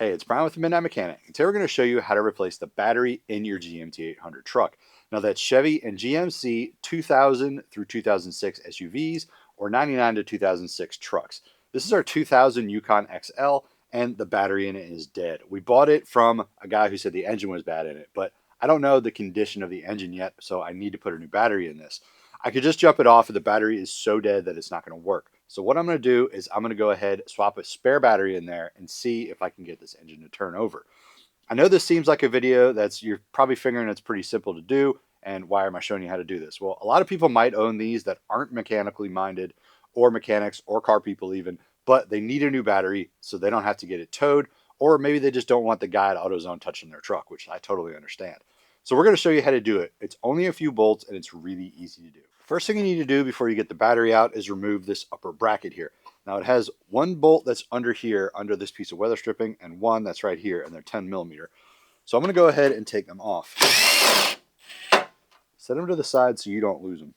Hey, it's Brian with the Midnight Mechanic, and today we're going to show you how to replace the battery in your GMT-800 truck. Now that's Chevy and GMC 2000 through 2006 SUVs or 99 to 2006 trucks. This is our 2000 Yukon XL, and the battery in it is dead. We bought it from a guy who said the engine was bad in it, but I don't know the condition of the engine yet, so I need to put a new battery in this. I could just jump it off if the battery is so dead that it's not going to work. So what I'm going to do is I'm going to go ahead, swap a spare battery in there and see if I can get this engine to turn over. I know this seems like a video you're probably figuring it's pretty simple to do, and why am I showing you how to do this? Well, a lot of people might own these that aren't mechanically minded or mechanics or car people even, but they need a new battery so they don't have to get it towed, or maybe they just don't want the guy at AutoZone touching their truck, which I totally understand. So we're going to show you how to do it. It's only a few bolts and it's really easy to do. First thing you need to do before you get the battery out is remove this upper bracket here. Now it has one bolt that's under here, under this piece of weather stripping, and one that's right here, and they're 10 millimeter. So I'm going to go ahead and take them off. Set them to the side so you don't lose them.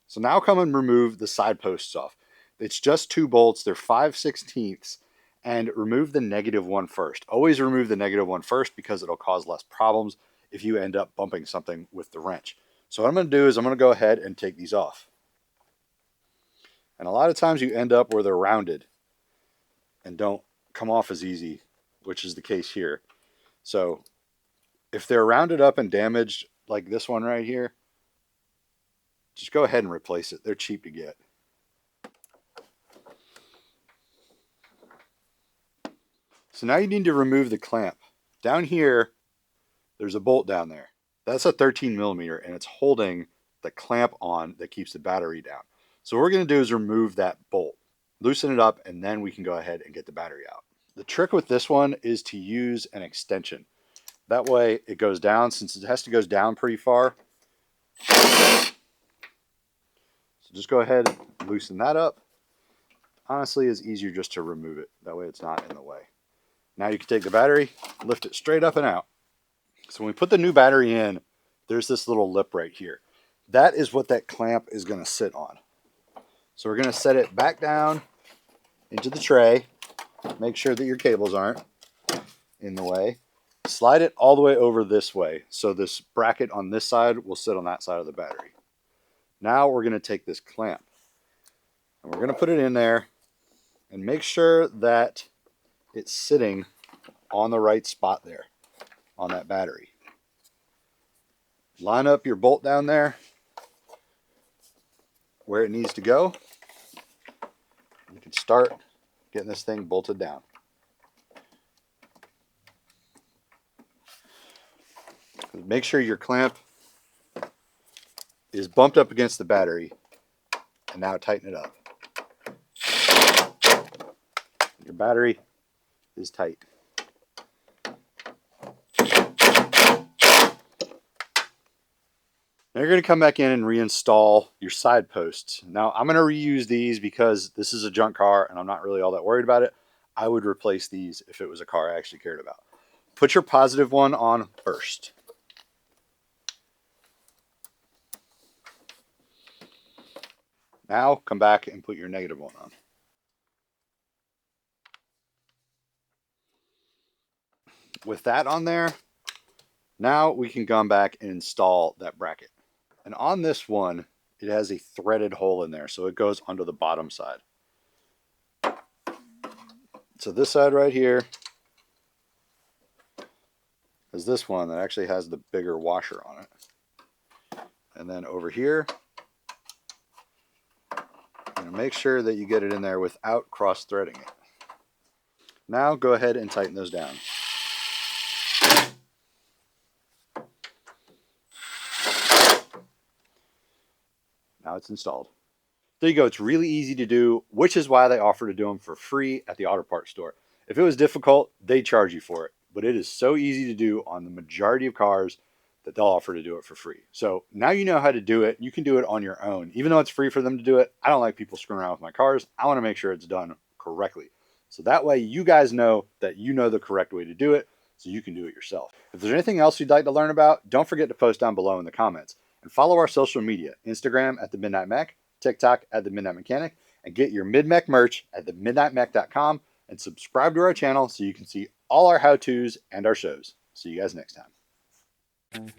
So now come and remove the side posts off. It's just two bolts, they're 5/16, and remove the negative one first. Always remove the negative one first because it'll cause less problems if you end up bumping something with the wrench. So what I'm going to do is I'm going to go ahead and take these off. And a lot of times you end up where they're rounded and don't come off as easy, which is the case here. So if they're rounded up and damaged like this one right here, just go ahead and replace it. They're cheap to get. So now you need to remove the clamp. Down here, there's a bolt down there. That's a 13 millimeter, and it's holding the clamp on that keeps the battery down. So what we're going to do is remove that bolt, loosen it up, and then we can go ahead and get the battery out. The trick with this one is to use an extension. That way it goes down, since it has to go down pretty far. So just go ahead and loosen that up. Honestly, it's easier just to remove it. That way it's not in the way. Now you can take the battery, lift it straight up and out. So when we put the new battery in, there's this little lip right here. That is what that clamp is going to sit on. So we're going to set it back down into the tray. Make sure that your cables aren't in the way. Slide it all the way over this way. So this bracket on this side will sit on that side of the battery. Now we're going to take this clamp and we're going to put it in there and make sure that it's sitting on the right spot there on that battery. Line up your bolt down there where it needs to go. You can start getting this thing bolted down. Make sure your clamp is bumped up against the battery, and now tighten it up. Your battery is tight. Now you're going to come back in and reinstall your side posts. Now I'm going to reuse these because this is a junk car and I'm not really all that worried about it. I would replace these if it was a car I actually cared about. Put your positive one on first. Now come back and put your negative one on. With that on there, now we can come back and install that bracket. And on this one, it has a threaded hole in there, so it goes under the bottom side. So this side right here is this one that actually has the bigger washer on it. And then over here, make sure that you get it in there without cross-threading it. Now go ahead and tighten those down. Now it's installed. There you go. It's really easy to do, which is why they offer to do them for free at the auto parts store. If it was difficult, they'd charge you for it. But it is so easy to do on the majority of cars that they'll offer to do it for free. So now you know how to do it. You can do it on your own. Even though it's free for them to do it, I don't like people screwing around with my cars. I want to make sure it's done correctly. So that way you guys know that you know the correct way to do it, so you can do it yourself. If there's anything else you'd like to learn about, don't forget to post down below in the comments. And follow our social media, Instagram at The Midnight Mech, TikTok at The Midnight Mechanic, and get your Mid-Mech merch at themidnightmech.com, and subscribe to our channel so you can see all our how-tos and our shows. See you guys next time.